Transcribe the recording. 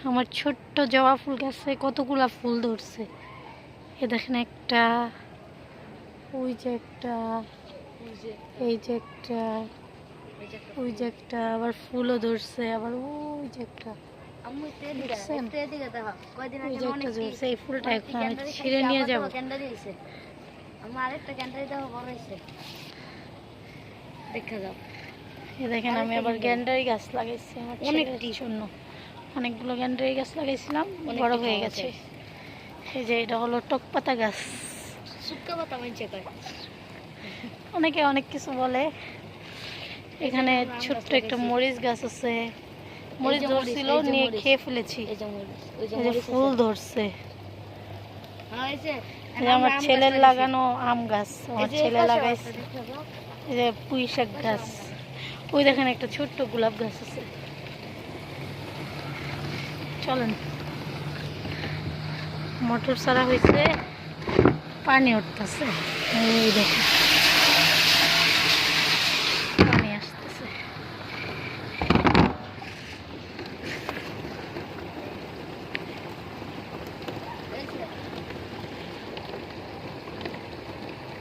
আমার ছোট্ট জবা ফুল গাছে কতগুলা ফুল ধরছে। এ দেখেন একটা, ওই যে একটা, এই যে একটা, ওই যে একটা, আবার ফুলও ধরছে, আবার ওই যে একটা, এই ফুলটা এখন আমি ছিঁড়ে নিয়ে যাবো। দেখেন আমি আবার গ্যান্ডারি গাছ লাগাইছি আমার ছেলের জন্য। অনেকগুলো গ্যান্ডারি গাছ লাগাইছিলাম, বড় হয়ে গেছে। এই যে এটা হলো টকপাতা গাছ, অনেকে অনেক কিছু বলে। এখানে ছোট্ট একটা মরিচ গাছ আছে, মরিচ ধরছিল, নিয়ে খেয়ে ফেলেছি। ফুল ধরছে। আমার ছেলের লাগানো আম গাছ, আমার ছেলে লাগাইছে। এই যে পুঁই শাক গাছ, ওই দেখেন একটা ছোট্ট গোলাপ গাছ আছে। চলেন, মোটর ছাড়া হয়েছে, পানি উঠতেছে, এই দেখেন।